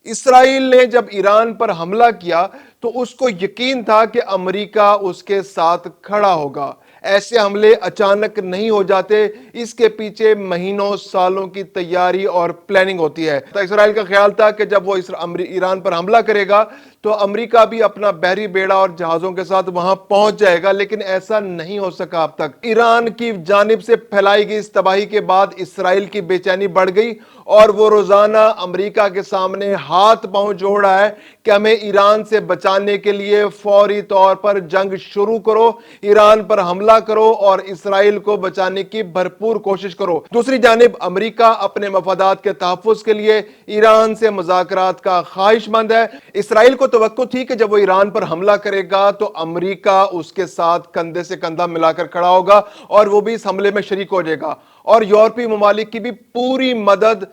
اسرائیل نے جب ایران پر حملہ کیا تو اس کو یقین تھا کہ امریکہ اس کے ساتھ کھڑا ہوگا۔ ایسے حملے اچانک نہیں ہو جاتے، اس کے پیچھے مہینوں سالوں کی تیاری اور پلاننگ ہوتی ہے۔ تو اسرائیل کا خیال تھا کہ جب وہ ایران پر حملہ کرے گا تو امریکہ بھی اپنا بحری بیڑا اور جہازوں کے ساتھ وہاں پہنچ جائے گا، لیکن ایسا نہیں ہو سکا اب تک۔ ایران کی جانب سے پھیلائی گئی اس تباہی کے بعد اسرائیل کی بے چینی بڑھ گئی اور وہ روزانہ امریکہ کے سامنے ہاتھ پاؤں جوڑ رہا ہے کہ ہمیں ایران سے بچانے کے لیے فوری طور پر جنگ شروع کرو، ایران پر حملہ کرو اور اسرائیل کو بچانے کی بھرپور کوشش کرو۔ دوسری جانب امریکہ اپنے مفادات کے تحفظ کے لیے ایران سے مذاکرات کا خواہش مند ہے۔ اسرائیل کو توقع تھی کہ جب وہ ایران پر حملہ کرے گا تو امریکہ اس کے ساتھ کندھے سے کندھا ملا کر کھڑا ہوگا اور وہ بھی اس حملے میں شریک ہو جائے گا، اور یورپی ممالک کی بھی پوری مدد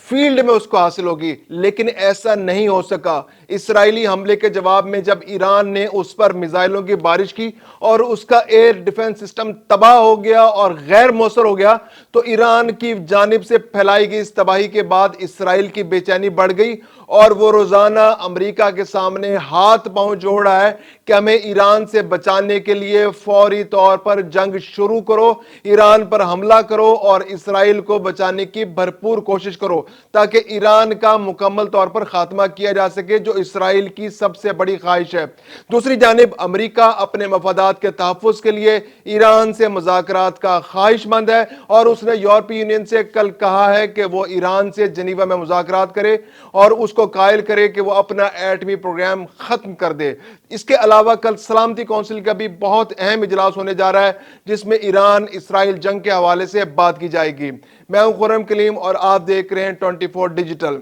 فیلڈ میں اس کو حاصل ہوگی، لیکن ایسا نہیں ہو سکا۔ اسرائیلی حملے کے جواب میں جب ایران نے اس پر میزائلوں کی بارش کی اور اس کا ایئر ڈیفنس سسٹم تباہ ہو گیا اور غیر مؤثر ہو گیا، تو ایران کی جانب سے پھیلائی گئی اس تباہی کے بعد اسرائیل کی بے چینی بڑھ گئی اور وہ روزانہ امریکہ کے سامنے ہاتھ پاؤں جوڑ رہا ہے کہ ہمیں ایران سے بچانے کے لیے فوری طور پر جنگ شروع کرو، ایران پر حملہ کرو اور اسرائیل کو بچانے کی بھرپور کوشش کرو تاکہ ایران کا مکمل طور پر خاتمہ کیا جا سکے، جو اسرائیل کی سب سے بڑی خواہش ہے۔ دوسری جانب امریکہ اپنے مفادات کے تحفظ کے لیے ایران سے مذاکرات کا خواہش مند ہے اور اس نے یورپی یونین سے کل کہا ہے کہ وہ ایران سے جنیوا میں مذاکرات کرے اور اس کو قائل کرے کہ وہ اپنا ایٹمی پروگرام ختم کر دے۔ اس کے علاوہ کل سلامتی کونسل کا بھی بہت اہم اجلاس ہونے جا رہا ہے جس میں ایران اسرائیل جنگ کے حوالے سے بات کی جائے گی۔ میں ہوں خرم کلیم اور آپ دیکھ رہے ہیں 24 ڈیجیٹل۔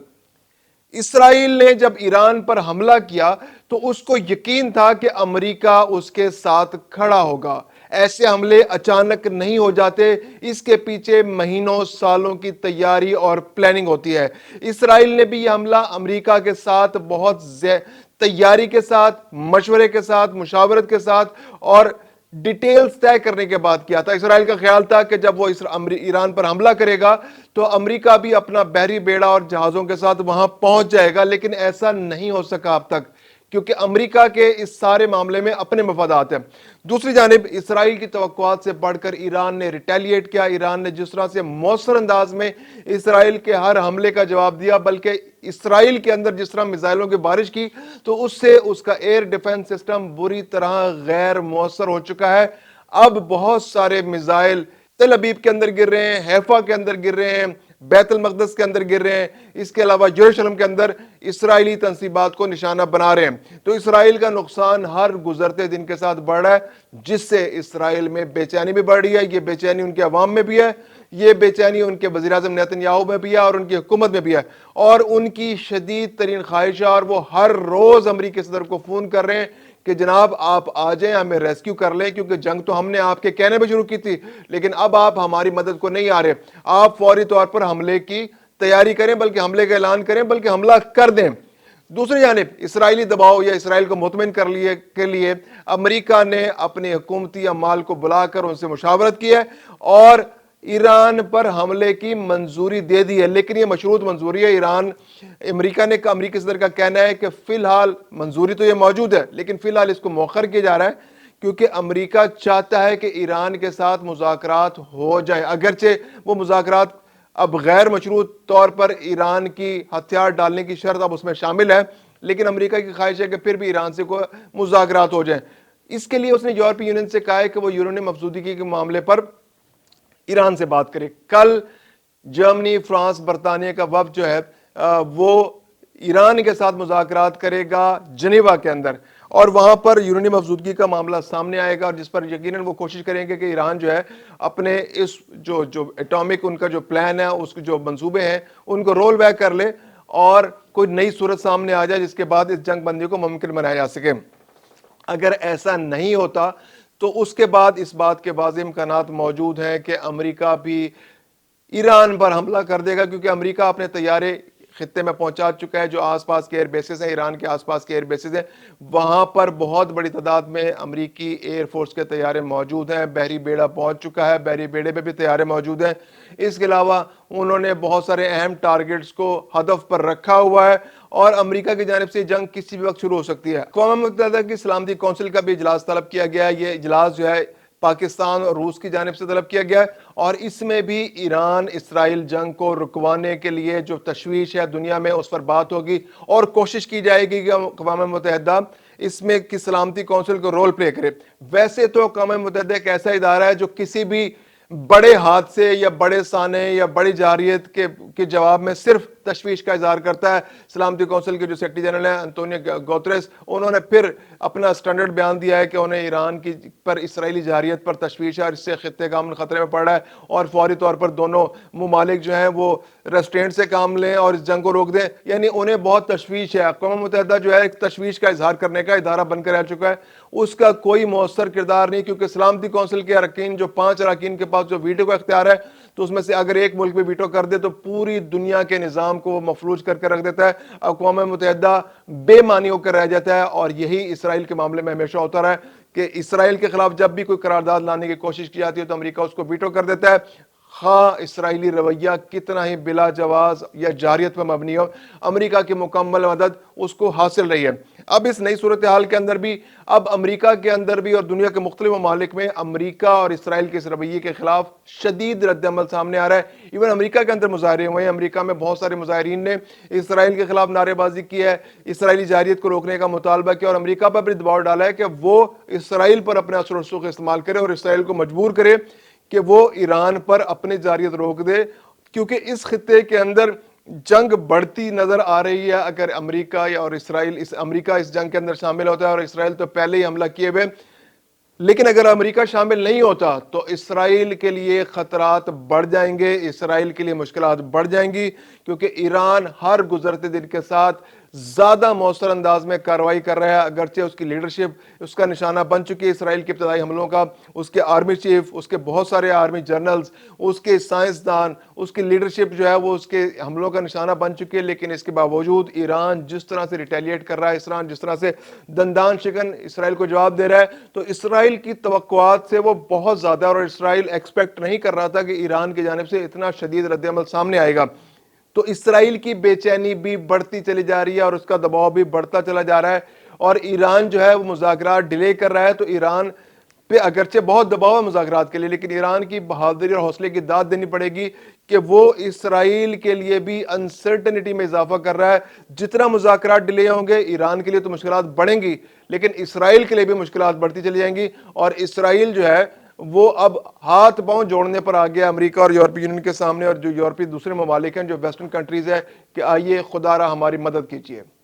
اسرائیل نے جب ایران پر حملہ کیا تو اس کو یقین تھا کہ امریکہ اس کے ساتھ کھڑا ہوگا۔ ایسے حملے اچانک نہیں ہو جاتے، اس کے پیچھے مہینوں سالوں کی تیاری اور پلاننگ ہوتی ہے۔ اسرائیل نے بھی یہ حملہ امریکہ کے ساتھ بہت تیاری کے ساتھ، مشورے کے ساتھ، مشاورت کے ساتھ اور ڈیٹیلز طے کرنے کے بعد کیا تھا۔ اسرائیل کا خیال تھا کہ جب وہ ایران پر حملہ کرے گا تو امریکہ بھی اپنا بحری بیڑا اور جہازوں کے ساتھ وہاں پہنچ جائے گا، لیکن ایسا نہیں ہو سکا اب تک کیونکہ امریکہ کے اس سارے معاملے میں اپنے مفادات ہیں۔ دوسری جانب اسرائیل کی توقعات سے بڑھ کر ایران نے ریٹیلیٹ کیا۔ ایران نے جس طرح سے مؤثر انداز میں اسرائیل کے ہر حملے کا جواب دیا، بلکہ اسرائیل کے اندر جس طرح میزائلوں کی بارش کی تو اس سے اس کا ایئر ڈیفنس سسٹم بری طرح غیر مؤثر ہو چکا ہے۔ اب بہت سارے میزائل تل ابیب کے اندر گر رہے ہیں، حیفا کے اندر گر رہے ہیں، بیت المقدس کے اندر گر رہے ہیں، اس کے علاوہ یروشلم کے اندر اسرائیلی تنصیبات کو نشانہ بنا رہے ہیں۔ تو اسرائیل کا نقصان ہر گزرتے دن کے ساتھ بڑھ رہا ہے، جس سے اسرائیل میں بے چینی بھی بڑھ رہی ہے۔ یہ بے چینی ان کے عوام میں بھی ہے، یہ بے چینی ان کے وزیر اعظم نیتن یاہو میں بھی ہے اور ان کی حکومت میں بھی ہے، اور ان کی شدید ترین خواہش ہے اور وہ ہر روز امریکی صدر کو فون کر رہے ہیں کہ جناب آپ آ جائیں، ہمیں ریسکیو کر لیں، کیونکہ جنگ تو ہم نے آپ کے کہنے پہ شروع کی تھی لیکن اب آپ ہماری مدد کو نہیں آ رہے۔ آپ فوری طور پر حملے کی تیاری کریں، بلکہ حملے کا اعلان کریں، بلکہ حملہ کر دیں۔ دوسری جانب اسرائیلی دباؤ یا اسرائیل کو مطمئن کے لیے امریکہ نے اپنے حکومتی عمال کو بلا کر ان سے مشاورت کی ہے اور ایران پر حملے کی منظوری دے دی ہے، لیکن یہ مشروط منظوری ہے۔ امریکی صدر کا کہنا ہے کہ فی الحال منظوری تو یہ موجود ہے لیکن فی الحال اس کو مؤخر کیا جا رہا ہے کیونکہ امریکہ چاہتا ہے کہ ایران کے ساتھ مذاکرات ہو جائیں، اگرچہ وہ مذاکرات اب غیر مشروط طور پر ایران کی ہتھیار ڈالنے کی شرط اب اس میں شامل ہے، لیکن امریکہ کی خواہش ہے کہ پھر بھی ایران سے کوئی مذاکرات ہو جائیں۔ اس کے لیے اس نے یورپی یونین سے کہا ہے کہ وہ یورینیم افزودگی کے معاملے پر ایران سے بات کرے۔ کل جرمنی، فرانس، برطانیہ کا وفد جو ہے وہ ایران کے ساتھ مذاکرات کرے گا جنیوا کے اندر، اور وہاں پر یورینیم افزودگی کا معاملہ سامنے آئے گا، اور جس پر یقیناً وہ کوشش کریں گے کہ ایران جو ہے اپنے اس جو ایٹامک ان کا جو پلان ہے، اس کے جو منصوبے ہیں ان کو رول بیک کر لے اور کوئی نئی صورت سامنے آ جائے جس کے بعد اس جنگ بندی کو ممکن بنایا جا سکے۔ اگر ایسا نہیں ہوتا تو اس کے بعد اس بات کے واضح امکانات موجود ہیں کہ امریکہ بھی ایران پر حملہ کر دے گا، کیونکہ امریکہ اپنے طیارے خطے میں پہنچا چکا ہے. جو آس پاس کے ایئر بیسز ہیں، ایران کے آس پاس کے ایئر بیسز ہیں، وہاں پر بہت بڑی تعداد میں امریکی ایئر فورس کے طیارے موجود ہیں. بحری بیڑا پہنچ چکا ہے، بحری بیڑے پہ بھی طیارے موجود ہیں. اس کے علاوہ انہوں نے بہت سارے اہم ٹارگٹس کو ہدف پر رکھا ہوا ہے، اور امریکہ کی جانب سے جنگ کسی بھی وقت شروع ہو سکتی ہے. اقوام متحدہ کی سلامتی کونسل کا بھی اجلاس طلب کیا گیا ہے. یہ اجلاس جو ہے پاکستان اور روس کی جانب سے طلب کیا گیا ہے، اور اس میں بھی ایران اسرائیل جنگ کو رکوانے کے لیے جو تشویش ہے دنیا میں اس پر بات ہوگی، اور کوشش کی جائے گی کہ اقوام متحدہ اس میں کی سلامتی کونسل کو رول پلے کرے. ویسے تو اقوام متحدہ ایک ایسا ادارہ ہے جو کسی بھی بڑے حادثے یا بڑے سانے یا بڑی جارحیت کے جواب میں صرف تشویش کا اظہار کرتا ہے. سلامتی کونسل کے جو سیکرٹری جنرل ہیں انطونیو گوتریس، انہوں نے پھر اپنا سٹینڈرڈ بیان دیا ہے کہ انہیں ایران کی پر اسرائیلی جارحیت پر تشویش ہے، اور اس سے خطے کا امن خطرے میں پڑ رہا ہے، اور فوری طور پر دونوں ممالک جو ہیں وہ ریسٹرینٹ سے کام لیں اور اس جنگ کو روک دیں. یعنی انہیں بہت تشویش ہے. اقوام متحدہ جو ہے ایک تشویش کا اظہار کرنے کا ادارہ بن کر رہ چکا ہے. اس کا کوئی مؤثر کردار نہیں، کیونکہ سلامتی کونسل کے اراکین جو 5 اراکین کے پاس جو ویٹو کا اختیار ہے، تو اس میں سے اگر ایک ملک بھی ویٹو کر دے تو پوری دنیا کے نظام کو وہ مفلوج کر کے رکھ دیتا ہے. اقوام متحدہ بے معنی ہو کر رہ جاتا ہے، اور یہی اسرائیل کے معاملے میں ہمیشہ ہوتا رہا ہے کہ اسرائیل کے خلاف جب بھی کوئی قرارداد لانے کی کوشش کی جاتی ہے تو امریکہ اس کو ویٹو کر دیتا ہے، خواہ اسرائیلی رویہ کتنا ہی بلا جواز یا جارحیت پر مبنی ہو. امریکہ کی مکمل مدد اس کو حاصل رہی ہے. اب اس نئی صورتحال کے اندر بھی، اب امریکہ کے اندر بھی اور دنیا کے مختلف ممالک میں امریکہ اور اسرائیل کے اس رویے کے خلاف شدید رد عمل سامنے آ رہا ہے. ایون امریکہ کے اندر مظاہرے ہوئے ہیں. امریکہ میں بہت سارے مظاہرین نے اسرائیل کے خلاف نعرے بازی کی ہے، اسرائیلی جارحیت کو روکنے کا مطالبہ کیا، اور امریکہ پر بھی دباؤ ڈالا ہے کہ وہ اسرائیل پر اپنے اثر و رسوخ استعمال کرے اور اسرائیل کو مجبور کرے کہ وہ ایران پر اپنی جارحیت روک دے. کیونکہ اس خطے کے اندر جنگ بڑھتی نظر آ رہی ہے. اگر امریکہ اور اسرائیل امریکہ اس جنگ کے اندر شامل ہوتا ہے، اور اسرائیل تو پہلے ہی حملہ کیے ہوئے، لیکن اگر امریکہ شامل نہیں ہوتا تو اسرائیل کے لیے خطرات بڑھ جائیں گے، اسرائیل کے لیے مشکلات بڑھ جائیں گی، کیونکہ ایران ہر گزرتے دن کے ساتھ زیادہ مؤثر انداز میں کارروائی کر رہا ہے. اگرچہ اس کی لیڈرشپ اس کا نشانہ بن چکی ہے اسرائیل کے ابتدائی حملوں کا. اس کے آرمی چیف، اس کے بہت سارے آرمی جنرلز، اس کے سائنسدان، اس کی لیڈرشپ جو ہے وہ اس کے حملوں کا نشانہ بن چکی ہے. لیکن اس کے باوجود ایران جس طرح سے ریٹیلیٹ کر رہا ہے، ایران جس طرح سے دندان شکن اسرائیل کو جواب دے رہا ہے، تو اسرائیل کی توقعات سے وہ بہت زیادہ، اور اسرائیل ایکسپیکٹ نہیں کر رہا تھا کہ ایران کی جانب سے اتنا شدید رد عمل سامنے آئے گا. تو اسرائیل کی بے چینی بھی بڑھتی چلی جا رہی ہے، اور اس کا دباؤ بھی بڑھتا چلا جا رہا ہے. اور ایران جو ہے وہ مذاکرات ڈیلے کر رہا ہے. تو ایران پہ اگرچہ بہت دباؤ ہے مذاکرات کے لیے، لیکن ایران کی بہادری اور حوصلے کی داد دینی پڑے گی کہ وہ اسرائیل کے لیے بھی انسرٹنٹی میں اضافہ کر رہا ہے. جتنا مذاکرات ڈیلے ہوں گے ایران کے لیے تو مشکلات بڑھیں گی، لیکن اسرائیل کے لیے بھی مشکلات بڑھتی چلی جائیں گی. اور اسرائیل جو ہے وہ اب ہاتھ پاؤں جوڑنے پر آ گیا امریکہ اور یورپی یونین کے سامنے، اور جو یورپی دوسرے ممالک ہیں جو ویسٹرن کنٹریز ہے، کہ آئیے خدا را ہماری مدد کیجیے.